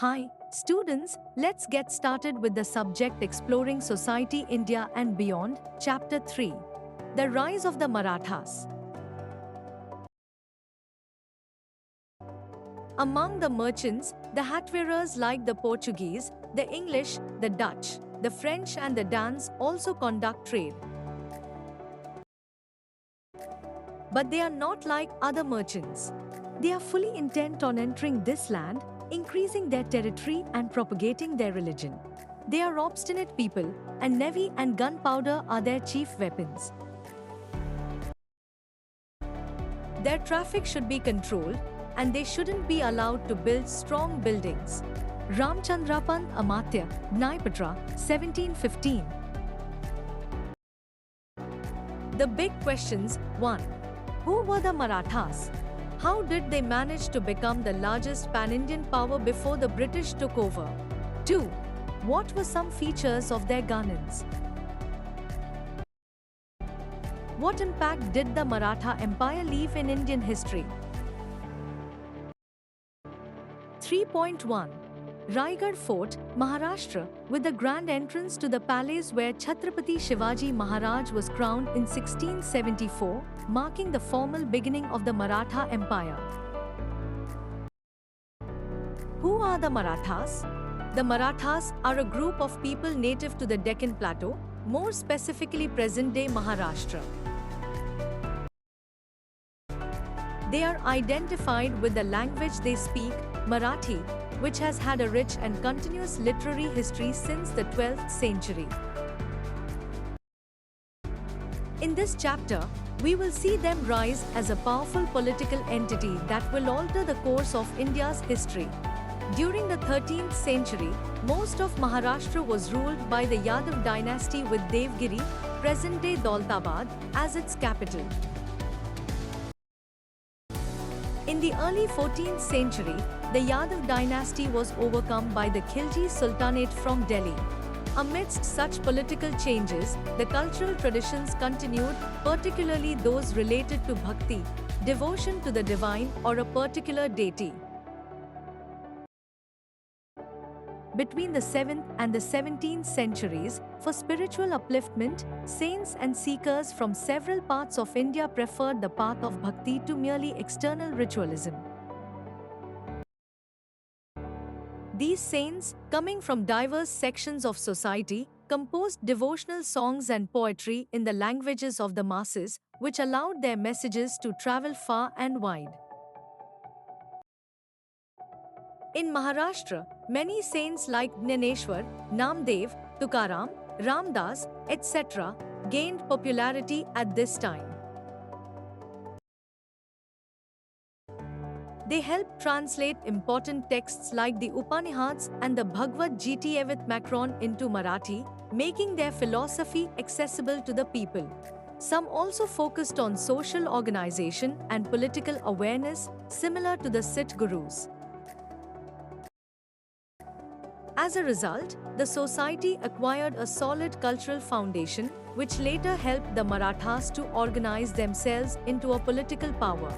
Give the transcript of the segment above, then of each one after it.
Hi, students, let's get started with the subject Exploring Society India and Beyond, Chapter 3. The Rise of the Marathas. Among the merchants, the hat-wearers like the Portuguese, the English, the Dutch, the French and the Danes also conduct trade. But they are not like other merchants. They are fully intent on entering this land, increasing their territory and propagating their religion. They are obstinate people, and navy and gunpowder are their chief weapons. Their traffic should be controlled, and they shouldn't be allowed to build strong buildings. Ramchandrapant Amatya, Naipatra, 1715. The big questions: 1. Who were the Marathas? How did they manage to become the largest pan-Indian power before the British took over? 2. What were some features of their governance? What impact did the Maratha Empire leave in Indian history? 3.1. Raigad Fort, Maharashtra, with the grand entrance to the palace where Chhatrapati Shivaji Maharaj was crowned in 1674, marking the formal beginning of the Maratha Empire. Who are the Marathas? The Marathas are a group of people native to the Deccan Plateau, more specifically present-day Maharashtra. They are identified with the language they speak, Marathi, which has had a rich and continuous literary history since the 12th century. In this chapter, we will see them rise as a powerful political entity that will alter the course of India's history. During the 13th century, most of Maharashtra was ruled by the Yadav dynasty with Devgiri, present-day Daulatabad, as its capital. In the early 14th century, the Yadav dynasty was overcome by the Khilji Sultanate from Delhi. Amidst such political changes, the cultural traditions continued, particularly those related to bhakti, devotion to the divine or a particular deity. Between the 7th and the 17th centuries, for spiritual upliftment, saints and seekers from several parts of India preferred the path of bhakti to merely external ritualism. These saints, coming from diverse sections of society, composed devotional songs and poetry in the languages of the masses, which allowed their messages to travel far and wide. In Maharashtra, many saints like Jnaneshwar, Namdev, Tukaram, Ramdas, etc., gained popularity at this time. They helped translate important texts like the Upanishads and the Bhagavad Gita with Macron into Marathi, making their philosophy accessible to the people. Some also focused on social organization and political awareness, similar to the Sikh gurus. As a result, the society acquired a solid cultural foundation, which later helped the Marathas to organize themselves into a political power.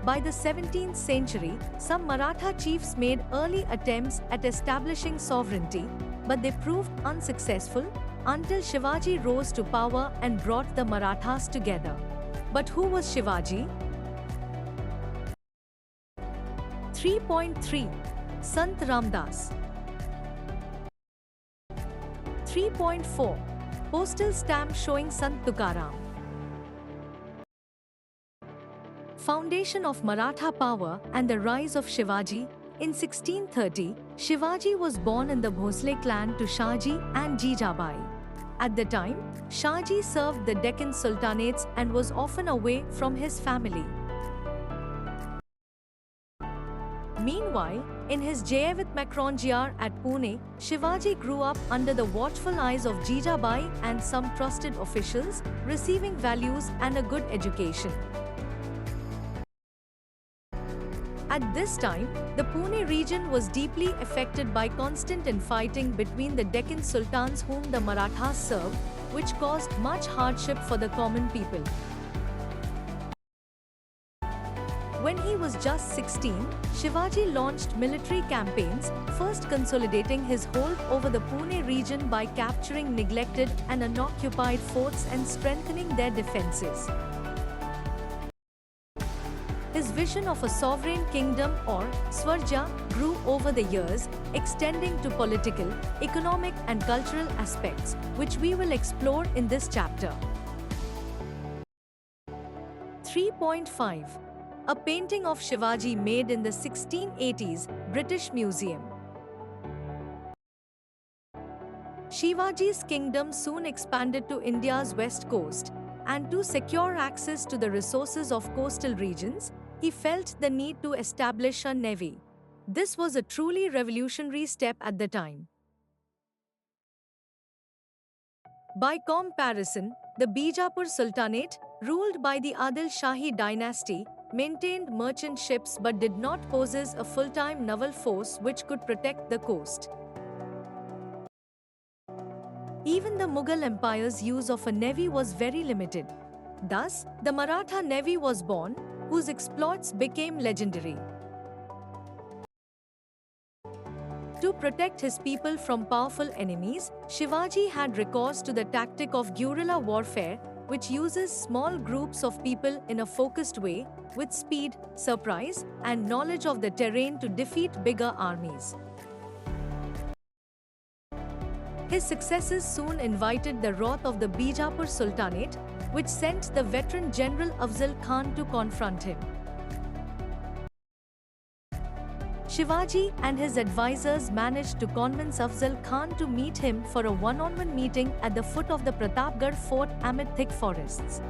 By the 17th century, some Maratha chiefs made early attempts at establishing sovereignty, but they proved unsuccessful until Shivaji rose to power and brought the Marathas together. But who was Shivaji? 3.3. Sant Ramdas. 3.4. Postal stamp showing Sant Tukaram. Foundation of Maratha power and the rise of Shivaji. In 1630, Shivaji was born in the Bhosle clan to Shahji and Jijabai. At the time, Shahji served the Deccan Sultanates and was often away from his family. Meanwhile, in his Jayavit Macronjiar at Pune, Shivaji grew up under the watchful eyes of Jijabai and some trusted officials, receiving values and a good education. At this time, the Pune region was deeply affected by constant infighting between the Deccan sultans whom the Marathas served, which caused much hardship for the common people. When he he was just 16, Shivaji launched military campaigns, first consolidating his hold over the Pune region by capturing neglected and unoccupied forts and strengthening their defenses. His vision of a sovereign kingdom or Swarja grew over the years, extending to political, economic and cultural aspects, which we will explore in this chapter. 3.5. A painting of Shivaji made in the 1680s, British Museum. Shivaji's kingdom soon expanded to India's west coast, and to secure access to the resources of coastal regions, he felt the need to establish a navy. This was a truly revolutionary step at the time. By comparison, the Bijapur Sultanate, ruled by the Adil Shahi dynasty, maintained merchant ships but did not possess a full-time naval force which could protect the coast. Even the Mughal Empire's use of a navy was very limited. Thus, the Maratha navy was born, whose exploits became legendary. To protect his people from powerful enemies, Shivaji had recourse to the tactic of guerrilla warfare, which uses small groups of people in a focused way, with speed, surprise, and knowledge of the terrain to defeat bigger armies. His successes soon invited the wrath of the Bijapur Sultanate, which sent the veteran General Afzal Khan to confront him. Shivaji and his advisors managed to convince Afzal Khan to meet him for a one-on-one meeting at the foot of the Pratapgarh fort amid thick forests.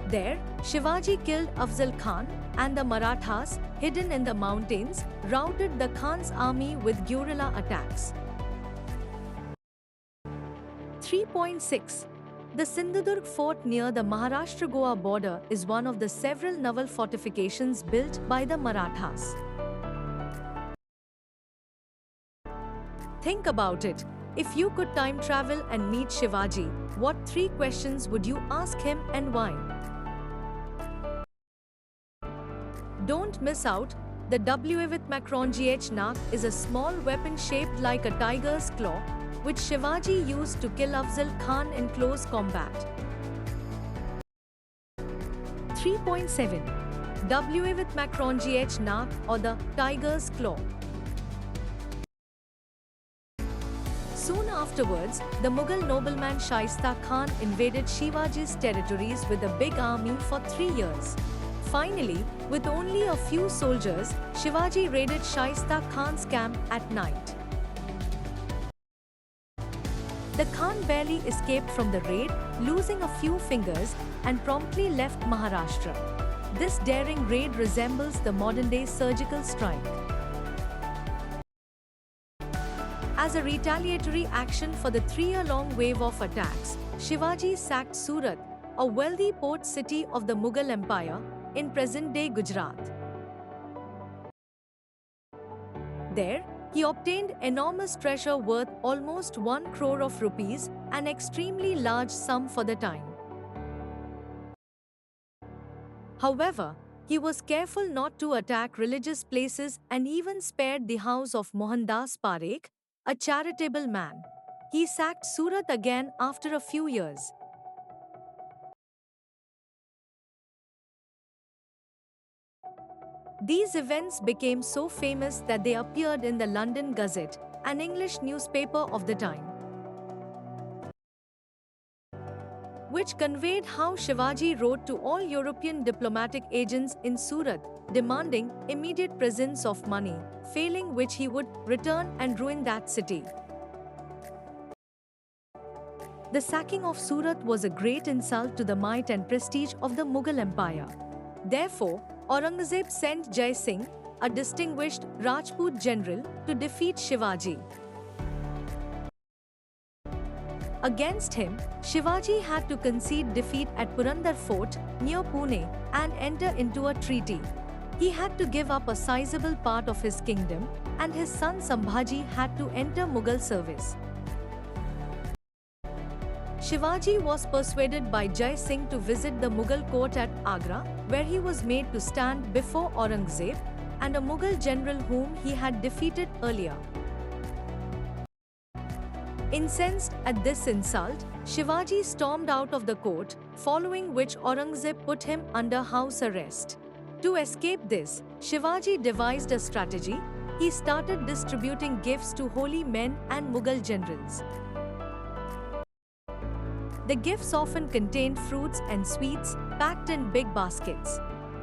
There, Shivaji killed Afzal Khan, and the Marathas, hidden in the mountains, routed the Khan's army with guerrilla attacks. 3.6. The Sindhudurg fort near the Maharashtra-Goa border is one of the several naval fortifications built by the Marathas. Think about it. If you could time travel and meet Shivaji, what 3 questions would you ask him and why? Don't miss out. The Wavith Nak is a small weapon shaped like a tiger's claw, which Shivaji used to kill Afzal Khan in close combat. 3.7. Wavith Nak or the tiger's claw. Soon afterwards, the Mughal nobleman Shaista Khan invaded Shivaji's territories with a big army for 3 years. Finally, with only a few soldiers, Shivaji raided Shaista Khan's camp at night. The Khan barely escaped from the raid, losing a few fingers, and promptly left Maharashtra. This daring raid resembles the modern-day surgical strike. As a retaliatory action for the 3-year-long wave of attacks, Shivaji sacked Surat, a wealthy port city of the Mughal Empire, in present-day Gujarat. There, he obtained enormous treasure worth almost 1 crore of rupees, an extremely large sum for the time. However, he was careful not to attack religious places and even spared the house of Mohandas Parekh, a charitable man. He sacked Surat again after a few years. These events became so famous that they appeared in the London Gazette, an English newspaper of the time, which conveyed how Shivaji wrote to all European diplomatic agents in Surat, demanding immediate presence of money, failing which he would return and ruin that city. The sacking of Surat was a great insult to the might and prestige of the Mughal Empire. Therefore, Aurangzeb sent Jai Singh, a distinguished Rajput general, to defeat Shivaji. Against him, Shivaji had to concede defeat at Purandar Fort, near Pune, and enter into a treaty. He had to give up a sizable part of his kingdom, and his son Sambhaji had to enter Mughal service. Shivaji was persuaded by Jai Singh to visit the Mughal court at Agra, where he was made to stand before Aurangzeb and a Mughal general whom he had defeated earlier. Incensed at this insult, Shivaji stormed out of the court, following which Aurangzeb put him under house arrest. To escape this, Shivaji devised a strategy. He started distributing gifts to holy men and Mughal generals. The gifts often contained fruits and sweets packed in big baskets.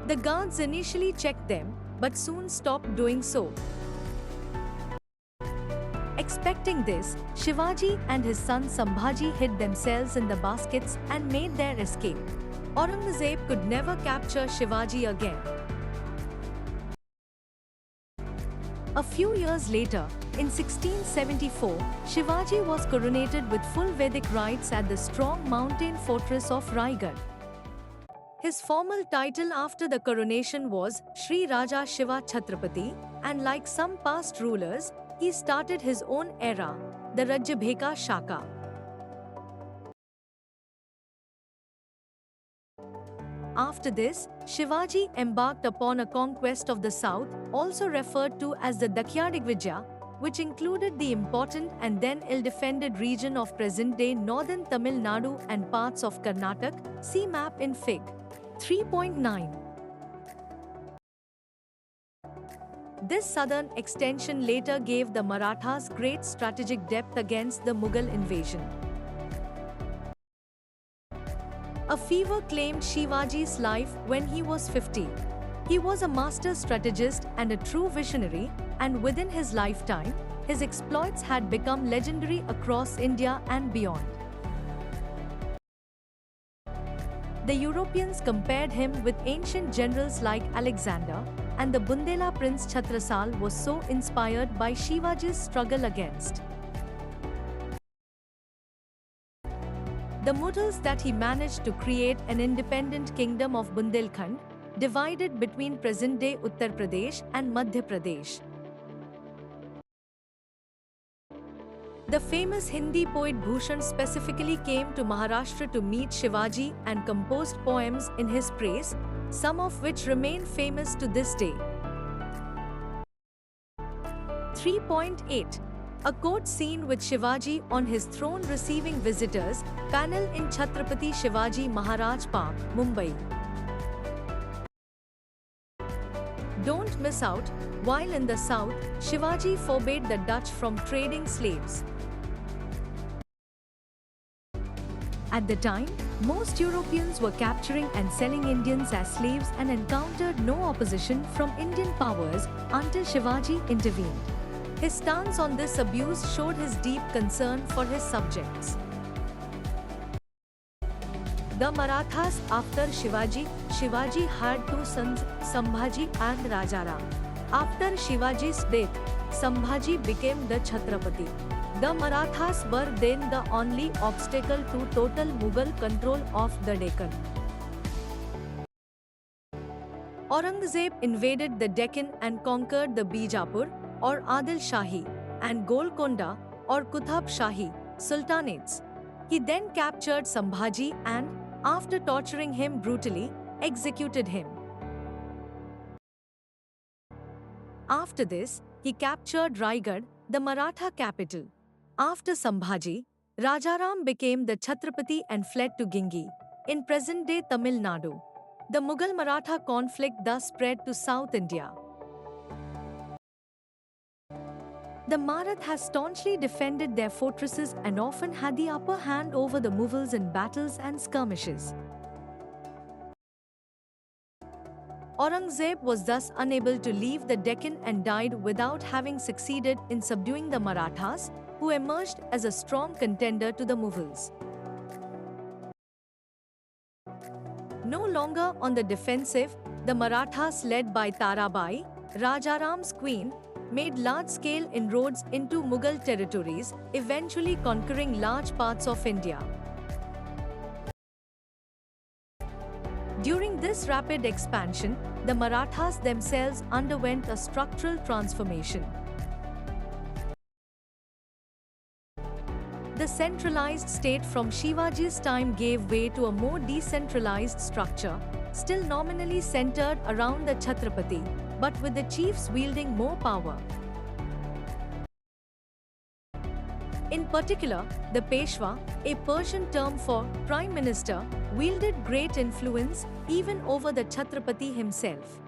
The guards initially checked them, but soon stopped doing so. Expecting this, Shivaji and his son Sambhaji hid themselves in the baskets and made their escape. Aurangzeb could never capture Shivaji again. A few years later, in 1674, Shivaji was coronated with full Vedic rites at the strong mountain fortress of Raigad. His formal title after the coronation was Shri Raja Shiva Chhatrapati, and like some past rulers, he started his own era, the Rajyabheka Shaka. After this, Shivaji embarked upon a conquest of the south, also referred to as the Dakshadigvijaya, which included the important and then ill-defended region of present-day northern Tamil Nadu and parts of Karnataka. See map in Fig. 3.9. This southern extension later gave the Marathas great strategic depth against the Mughal invasion. A fever claimed Shivaji's life when he was 50. He was a master strategist and a true visionary, and within his lifetime, his exploits had become legendary across India and beyond. The Europeans compared him with ancient generals like Alexander, and the Bundela prince Chhatrasal was so inspired by Shivaji's struggle against the Mughals that he managed to create an independent kingdom of Bundelkhand, divided between present-day Uttar Pradesh and Madhya Pradesh. The famous Hindi poet Bhushan specifically came to Maharashtra to meet Shivaji and composed poems in his praise, some of which remain famous to this day. 3.8. A court scene with Shivaji on his throne receiving visitors, panel in Chhatrapati Shivaji Maharaj Park, Mumbai. Don't miss out. While in the south, Shivaji forbade the Dutch from trading slaves. At the time, most Europeans were capturing and selling Indians as slaves and encountered no opposition from Indian powers until Shivaji intervened. His stance on this abuse showed his deep concern for his subjects. The Marathas after Shivaji had two sons, Sambhaji and Rajaram. After Shivaji's death, Sambhaji became the Chhatrapati. The Marathas were then the only obstacle to total Mughal control of the Deccan. Aurangzeb invaded the Deccan and conquered the Bijapur, or Adil Shahi, and Golconda, or Kuthab Shahi, sultanates. He then captured Sambhaji and, after torturing him brutally, executed him. After this, he captured Raigad, the Maratha capital. After Sambhaji, Rajaram became the Chhatrapati and fled to Gingi, in present-day Tamil Nadu. The Mughal-Maratha conflict thus spread to South India. The Marathas staunchly defended their fortresses and often had the upper hand over the Mughals in battles and skirmishes. Aurangzeb was thus unable to leave the Deccan and died without having succeeded in subduing the Marathas, who emerged as a strong contender to the Mughals. No longer on the defensive, the Marathas led by Tarabai, Rajaram's queen, made large-scale inroads into Mughal territories, eventually conquering large parts of India. During this rapid expansion, the Marathas themselves underwent a structural transformation. The centralized state from Shivaji's time gave way to a more decentralized structure, still nominally centered around the Chhatrapati, but with the chiefs wielding more power. In particular, the Peshwa, a Persian term for prime minister, wielded great influence even over the Chhatrapati himself.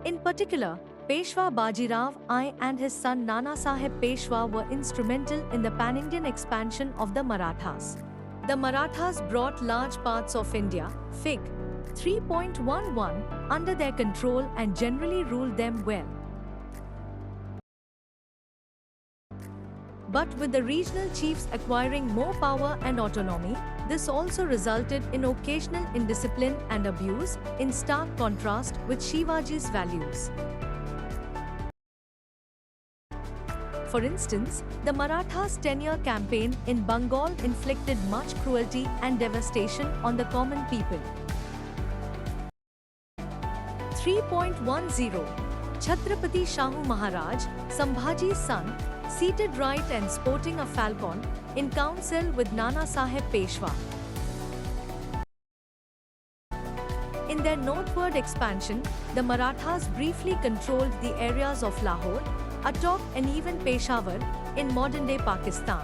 In particular, Peshwa Bajirao I and his son Nana Sahib Peshwa were instrumental in the pan-Indian expansion of the Marathas. The Marathas brought large parts of India, Fig. 3.11, under their control and generally ruled them well. But with the regional chiefs acquiring more power and autonomy, this also resulted in occasional indiscipline and abuse, in stark contrast with Shivaji's values. For instance, the Marathas' 10-year campaign in Bengal inflicted much cruelty and devastation on the common people. 3.10 Chhatrapati Shahu Maharaj, Sambhaji's son, seated right and sporting a falcon, in council with Nana Sahib Peshwa. In their northward expansion, the Marathas briefly controlled the areas of Lahore, Attock and even Peshawar, in modern-day Pakistan.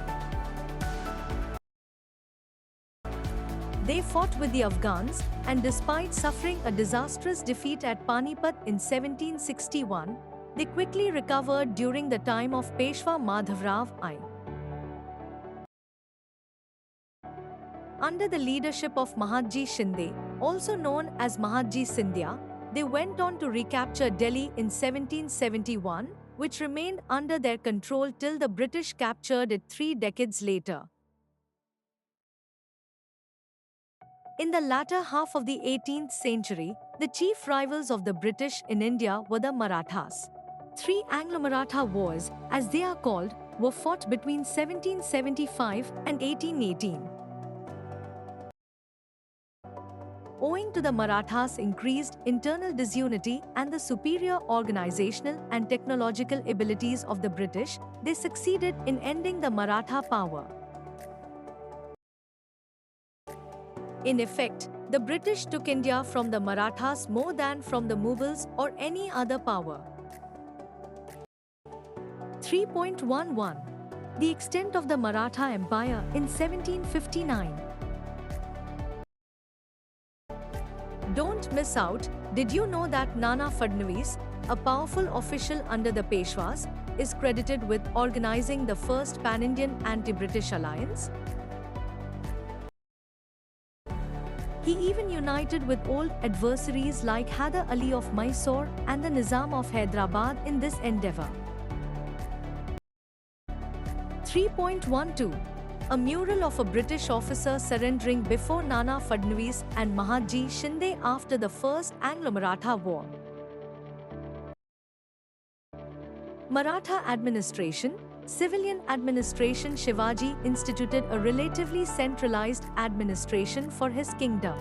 They fought with the Afghans, and despite suffering a disastrous defeat at Panipat in 1761, they quickly recovered during the time of Peshwa Madhavrao I. Under the leadership of Mahatji Shinde, also known as Mahatji Scindia, they went on to recapture Delhi in 1771, which remained under their control till the British captured it 3 decades later. In the latter half of the 18th century, the chief rivals of the British in India were the Marathas. 3 Anglo-Maratha wars, as they are called, were fought between 1775 and 1818. Owing to the Marathas' increased internal disunity and the superior organizational and technological abilities of the British, they succeeded in ending the Maratha power. In effect, the British took India from the Marathas more than from the Mughals or any other power. 3.11 The extent of the Maratha Empire in 1759. Don't miss out. Did you know that Nana Fadnavis, a powerful official under the Peshwas, is credited with organizing the first pan-Indian anti-British alliance? He even united with old adversaries like Hyder Ali of Mysore and the Nizam of Hyderabad in this endeavor. 3.12 A mural of a British officer surrendering before Nana Fadnavis and Mahatji Shinde after the First Anglo-Maratha War. Maratha administration, civilian administration. Shivaji instituted a relatively centralized administration for his kingdom.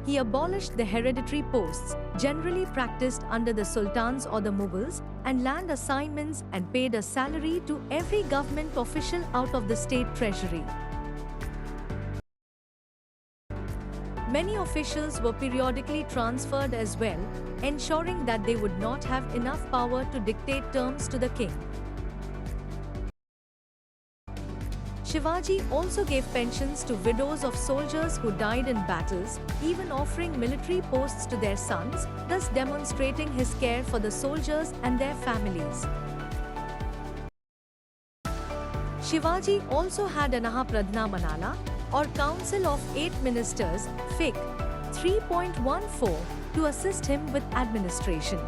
He abolished the hereditary posts, generally practiced under the sultans or the Mughals, and land assignments, and paid a salary to every government official out of the state treasury. Many officials were periodically transferred as well, ensuring that they would not have enough power to dictate terms to the king. Shivaji also gave pensions to widows of soldiers who died in battles, even offering military posts to their sons, thus demonstrating his care for the soldiers and their families. Shivaji also had Anaha Pradhana Manala, or Council of 8 Ministers, Fig. 3.14, to assist him with administration.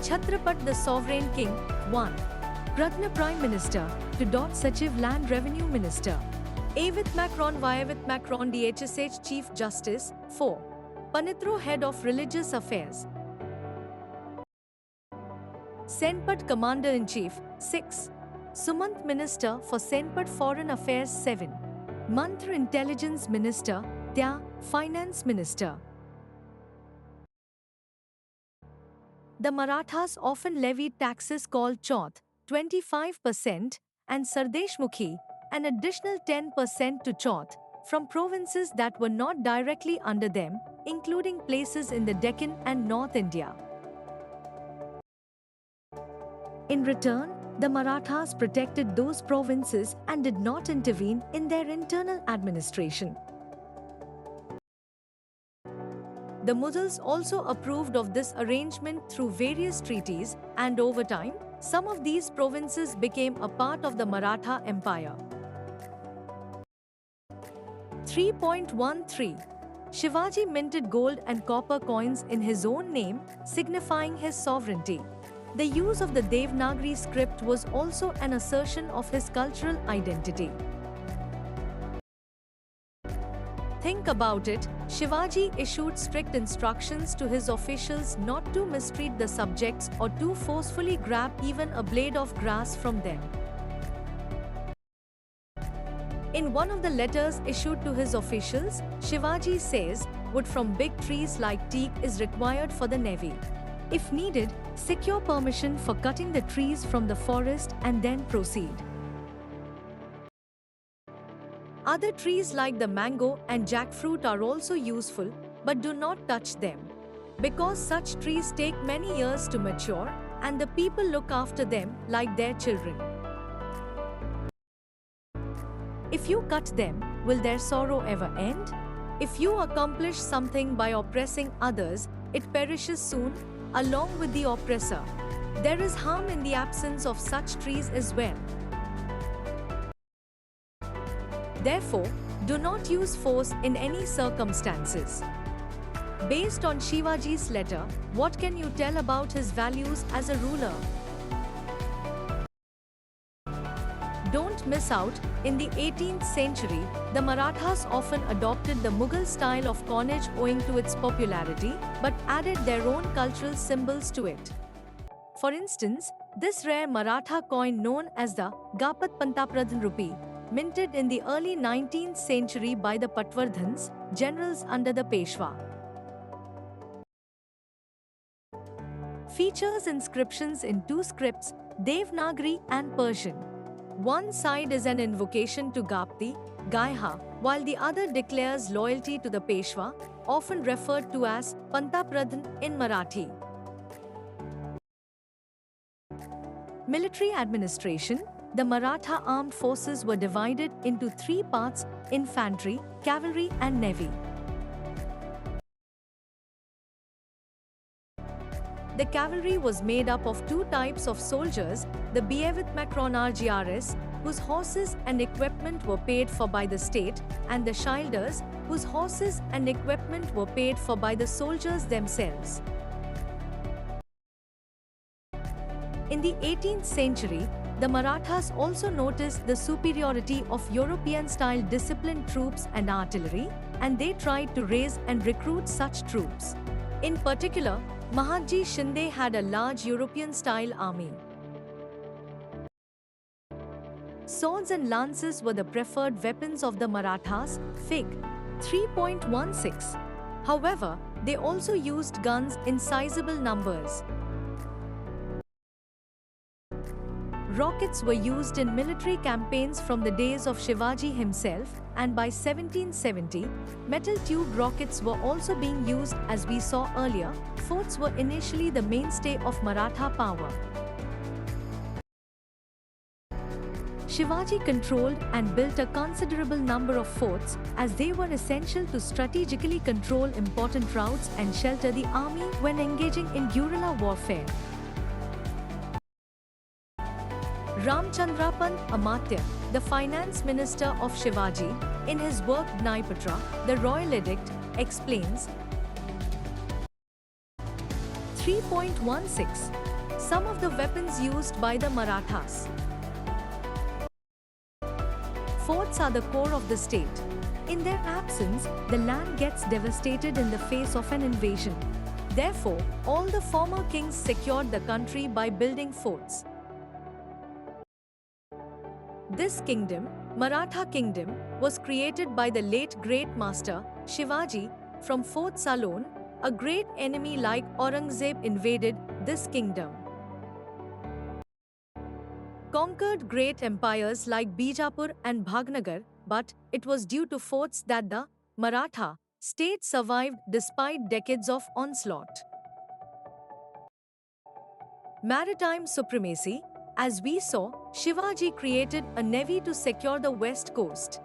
Chhatrapat the Sovereign King, 1. Pradhana Prime Minister, to Sachiv Land Revenue Minister. Avith Macron Vyavith Macron DHSH Chief Justice, 4. Panitro Head of Religious Affairs. Senpat Commander-in-Chief, 6. Sumant Minister for Senpat Foreign Affairs, 7. Mantra Intelligence Minister, Tya, Finance Minister. the Marathas often levied taxes called Chauth, 25%, and Sardeshmukhi, an additional 10% to Chauth, from provinces that were not directly under them, including places in the Deccan and North India. In return, the Marathas protected those provinces and did not intervene in their internal administration. The Mughals also approved of this arrangement through various treaties, and over time, some of these provinces became a part of the Maratha Empire. 3.13 Shivaji minted gold and copper coins in his own name, signifying his sovereignty. The use of the Devanagari script was also an assertion of his cultural identity. Think about it, Shivaji issued strict instructions to his officials not to mistreat the subjects or to forcefully grab even a blade of grass from them. In one of the letters issued to his officials, Shivaji says, wood from big trees like teak is required for the navy. If needed, secure permission for cutting the trees from the forest and then proceed. Other trees like the mango and jackfruit are also useful, but do not touch them. Because such trees take many years to mature, and the people look after them like their children. If you cut them, will their sorrow ever end? If you accomplish something by oppressing others, it perishes soon, along with the oppressor. There is harm in the absence of such trees as well. Therefore, do not use force in any circumstances. Based on Shivaji's letter, what can you tell about his values as a ruler? Don't miss out, in the 18th century, the Marathas often adopted the Mughal style of coinage owing to its popularity, but added their own cultural symbols to it. For instance, this rare Maratha coin known as the Gapat Pantapradhan rupee, minted in the early 19th century by the Patwardhans, generals under the Peshwa. Features inscriptions in two scripts, Devanagari and Persian. One side is an invocation to Gapti, Gaiha, while the other declares loyalty to the Peshwa, often referred to as Pantapradhan in Marathi. Military administration. The Maratha armed forces were divided into three parts: infantry, cavalry and navy. The cavalry was made up of two types of soldiers, the Beavid Macronargiaris, whose horses and equipment were paid for by the state, and the Shielders, whose horses and equipment were paid for by the soldiers themselves. In the 18th century, the Marathas also noticed the superiority of European-style disciplined troops and artillery, and they tried to raise and recruit such troops. In particular, Mahatji Shinde had a large European-style army. Swords and lances were the preferred weapons of the Marathas, Fig. 3.16. However, they also used guns in sizable numbers. Rockets were used in military campaigns from the days of Shivaji himself, and by 1770, metal-tube rockets were also being used. As we saw earlier, forts were initially the mainstay of Maratha power. Shivaji controlled and built a considerable number of forts, as they were essential to strategically control important routes and shelter the army when engaging in guerrilla warfare. Ramchandra Pant Amatya, the finance minister of Shivaji, in his work Gnayapatra, the Royal Edict, explains 3.16. Some of the weapons used by the Marathas. Forts are the core of the state. In their absence, the land gets devastated in the face of an invasion. Therefore, all the former kings secured the country by building forts. This kingdom, Maratha Kingdom, was created by the late great master, Shivaji, from forts alone, a great enemy like Aurangzeb invaded this kingdom. Conquered great empires like Bijapur and Bhagnagar, but it was due to forts that the Maratha state survived despite decades of onslaught. Maritime supremacy. As we saw, Shivaji created a navy to secure the west coast.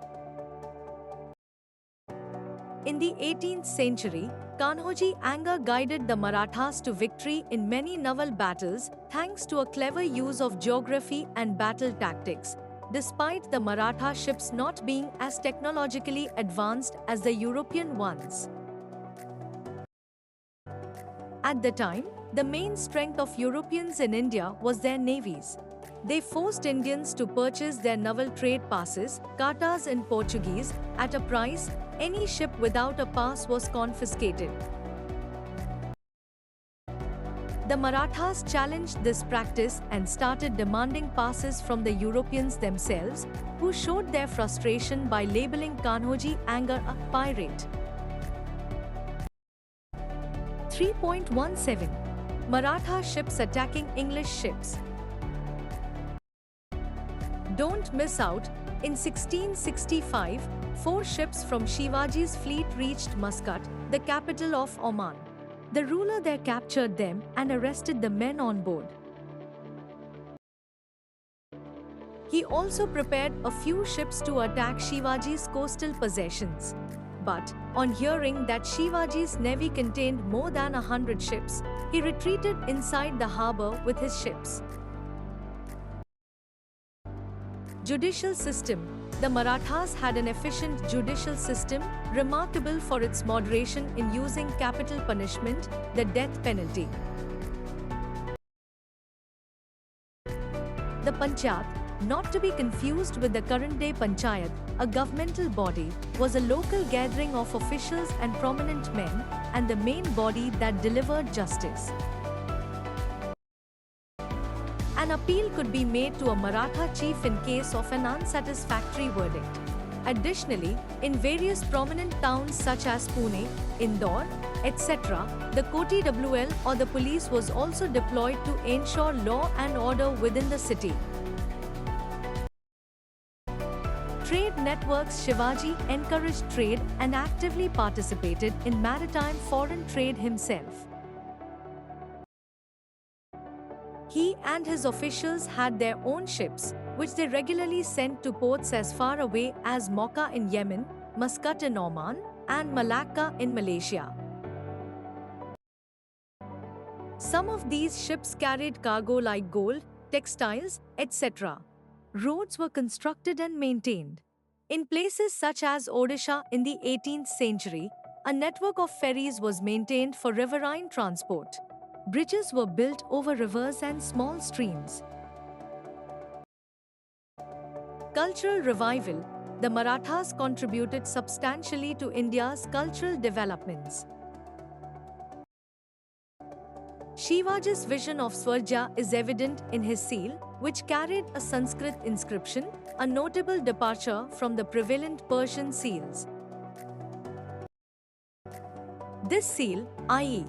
In the 18th century, Kanhoji anger guided the Marathas to victory in many naval battles thanks to a clever use of geography and battle tactics, despite the Maratha ships not being as technologically advanced as the European ones. At the time, the main strength of Europeans in India was their navies. They forced Indians to purchase their naval trade passes, cartas in Portuguese, at a price. Any ship without a pass was confiscated. The Marathas challenged this practice and started demanding passes from the Europeans themselves, who showed their frustration by labeling Kanhoji anger a pirate. 3.17 Maratha ships attacking English ships. Don't miss out. In 1665, 4 ships from Shivaji's fleet reached Muscat, the capital of Oman. The ruler there captured them and arrested the men on board. He also prepared a few ships to attack Shivaji's coastal possessions. But, on hearing that Shivaji's navy contained more than 100 ships, he retreated inside the harbour with his ships. Judicial system. The Marathas had an efficient judicial system, remarkable for its moderation in using capital punishment, the death penalty. The Panchayat, not to be confused with the current-day Panchayat, a governmental body, was a local gathering of officials and prominent men, and the main body that delivered justice. An appeal could be made to a Maratha chief in case of an unsatisfactory verdict. Additionally, in various prominent towns such as Pune, Indore, etc., the Koti WL or the police was also deployed to ensure law and order within the city. Trade networks. Shivaji encouraged trade and actively participated in maritime foreign trade himself. He and his officials had their own ships, which they regularly sent to ports as far away as Mocha in Yemen, Muscat in Oman, and Malacca in Malaysia. Some of these ships carried cargo like gold, textiles, etc. Roads were constructed and maintained. In places such as Odisha in the 18th century, a network of ferries was maintained for riverine transport. Bridges were built over rivers and small streams. Cultural revival. The Marathas contributed substantially to India's cultural developments. Shivaji's vision of Swarja is evident in his seal, which carried a Sanskrit inscription, a notable departure from the prevalent Persian seals. This seal, i.e.,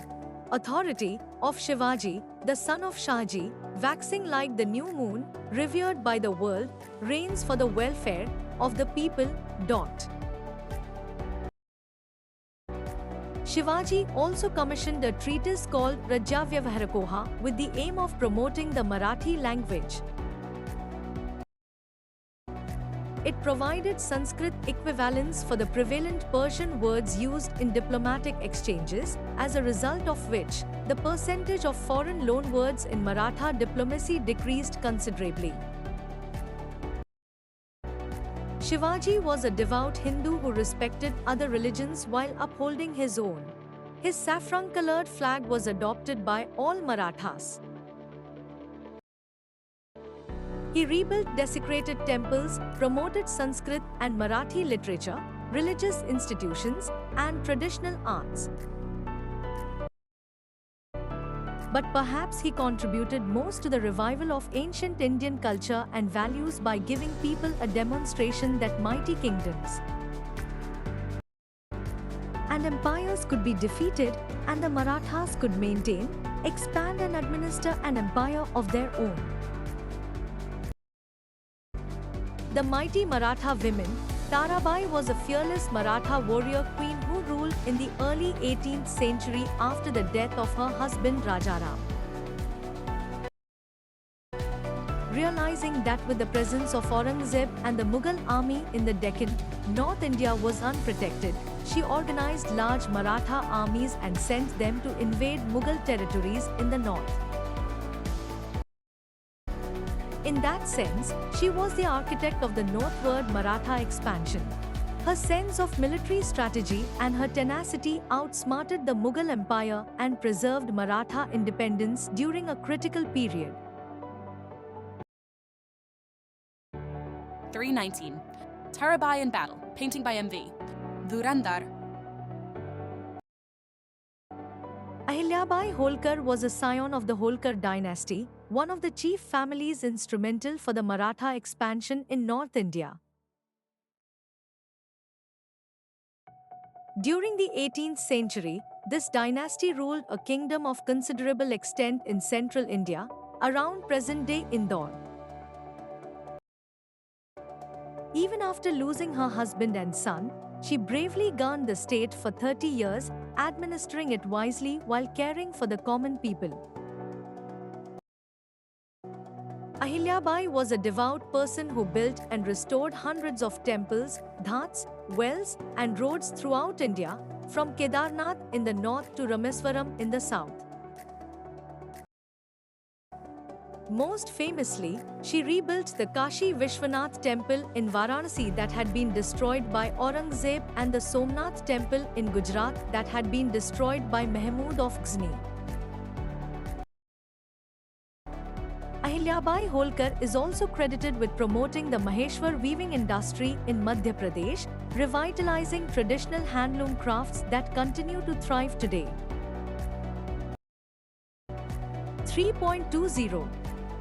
authority of Shivaji, the son of Shahji, waxing like the new moon, revered by the world, reigns for the welfare of the people. Shivaji also commissioned a treatise called Rajya Vyavaharakoha with the aim of promoting the Marathi language. It provided Sanskrit equivalents for the prevalent Persian words used in diplomatic exchanges, as a result of which, the percentage of foreign loan words in Maratha diplomacy decreased considerably. Shivaji was a devout Hindu who respected other religions while upholding his own. His saffron-colored flag was adopted by all Marathas. He rebuilt desecrated temples, promoted Sanskrit and Marathi literature, religious institutions, and traditional arts. But perhaps he contributed most to the revival of ancient Indian culture and values by giving people a demonstration that mighty kingdoms and empires could be defeated and the Marathas could maintain, expand and administer an empire of their own. The mighty Maratha women, Tarabai was a fearless Maratha warrior queen who ruled in the early 18th century after the death of her husband Rajaram. Realizing that with the presence of Aurangzeb and the Mughal army in the Deccan, North India was unprotected, she organized large Maratha armies and sent them to invade Mughal territories in the north. In that sense, she was the architect of the northward Maratha expansion. Her sense of military strategy and her tenacity outsmarted the Mughal Empire and preserved Maratha independence during a critical period. 319. Tarabai in Battle, painting by M.V. Dhurandhar. Ahilyabai Holkar was a scion of the Holkar dynasty, one of the chief families instrumental for the Maratha expansion in North India. During the 18th century, this dynasty ruled a kingdom of considerable extent in central India, around present-day Indore. Even after losing her husband and son, she bravely governed the state for 30 years, administering it wisely while caring for the common people. Ahilyabai was a devout person who built and restored hundreds of temples, ghats, wells, and roads throughout India, from Kedarnath in the north to Rameswaram in the south. Most famously, she rebuilt the Kashi Vishwanath temple in Varanasi that had been destroyed by Aurangzeb and the Somnath temple in Gujarat that had been destroyed by Mahmud of Ghazni. Ahilyabai Holkar is also credited with promoting the Maheshwar weaving industry in Madhya Pradesh, revitalizing traditional handloom crafts that continue to thrive today. 3.20.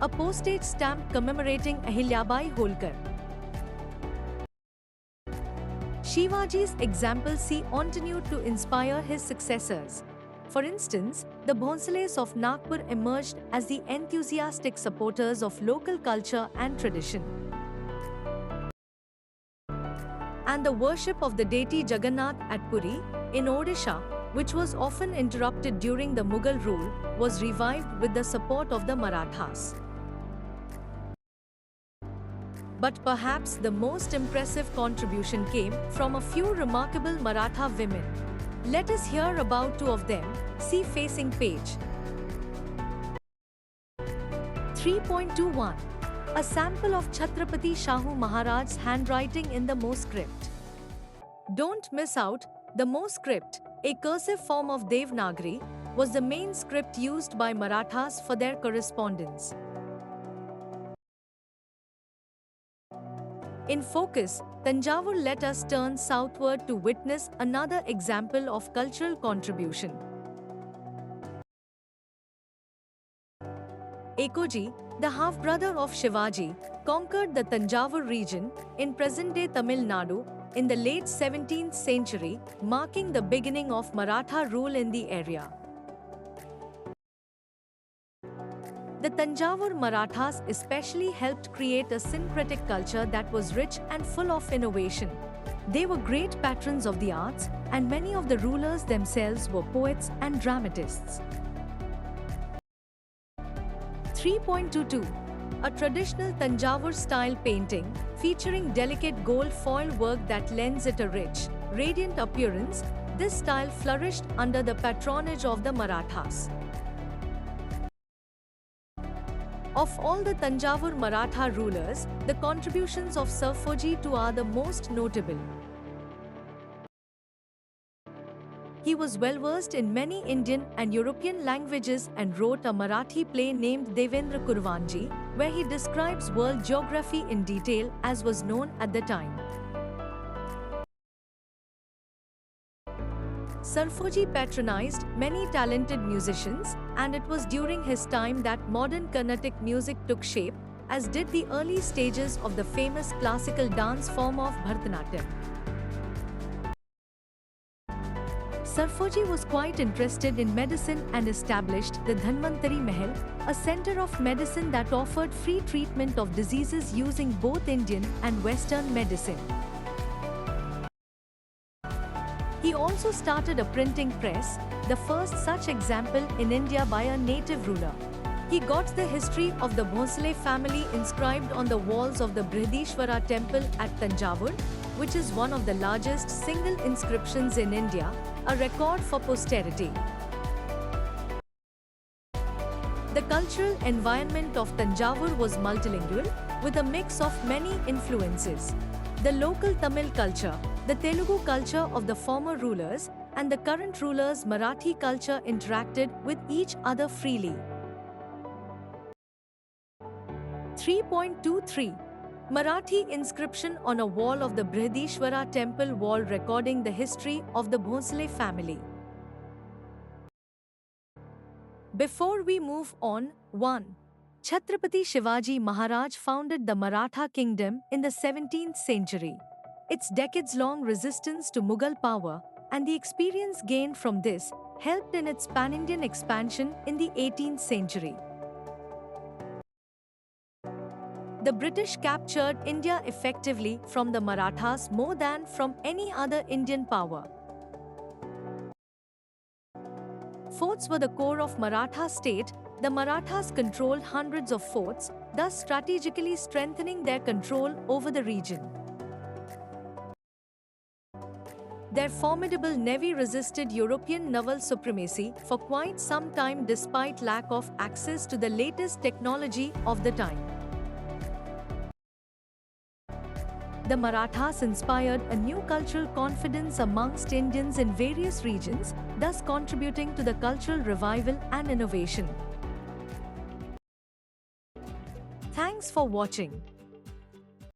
A postage stamp commemorating Ahilyabai Holkar. Shivaji's example continued to inspire his successors. For instance, the Bhonsles of Nagpur emerged as the enthusiastic supporters of local culture and tradition. And the worship of the deity Jagannath at Puri, in Odisha, which was often interrupted during the Mughal rule, was revived with the support of the Marathas. But perhaps the most impressive contribution came from a few remarkable Maratha women. Let us hear about two of them. See facing page. 3.21. A sample of Chhatrapati Shahu Maharaj's handwriting in the Mo script. Don't miss out, the Mo script, a cursive form of Devanagari, was the main script used by Marathas for their correspondence. In focus, Tanjavur let us turn southward to witness another example of cultural contribution. Ekoji, the half-brother of Shivaji, conquered the Tanjavur region, in present-day Tamil Nadu, in the late 17th century, marking the beginning of Maratha rule in the area. The Tanjavur Marathas especially helped create a syncretic culture that was rich and full of innovation. They were great patrons of the arts, and many of the rulers themselves were poets and dramatists. 3.22. A traditional Tanjavur-style painting, featuring delicate gold foil work that lends it a rich, radiant appearance. This style flourished under the patronage of the Marathas. Of all the Tanjavur Maratha rulers, the contributions of Sarfoji II are the most notable. He was well versed in many Indian and European languages and wrote a Marathi play named Devendra Kurvanji, where he describes world geography in detail as was known at the time. Sarfoji patronized many talented musicians, and it was during his time that modern Carnatic music took shape, as did the early stages of the famous classical dance form of Bharatanatyam. Sarfoji was quite interested in medicine and established the Dhanvantari Mahal, a center of medicine that offered free treatment of diseases using both Indian and Western medicine. He also started a printing press, the first such example in India by a native ruler. He got the history of the Bhosle family inscribed on the walls of the Brihadishwara temple at Tanjavur, which is one of the largest single inscriptions in India, a record for posterity. The cultural environment of Tanjavur was multilingual, with a mix of many influences. The local Tamil culture, the Telugu culture of the former rulers, and the current rulers' Marathi culture interacted with each other freely. 3.23 Marathi inscription on a wall of the Brihadishwara temple wall recording the history of the Bhosle family. Before we move on, 1. Chhatrapati Shivaji Maharaj founded the Maratha kingdom in the 17th century. Its decades-long resistance to Mughal power and the experience gained from this helped in its pan-Indian expansion in the 18th century. The British captured India effectively from the Marathas more than from any other Indian power. Forts were the core of Maratha state. The Marathas controlled hundreds of forts, thus strategically strengthening their control over the region. Their formidable navy resisted European naval supremacy for quite some time despite lack of access to the latest technology of the time. The Marathas inspired a new cultural confidence amongst Indians in various regions, thus contributing to the cultural revival and innovation. Thanks for watching.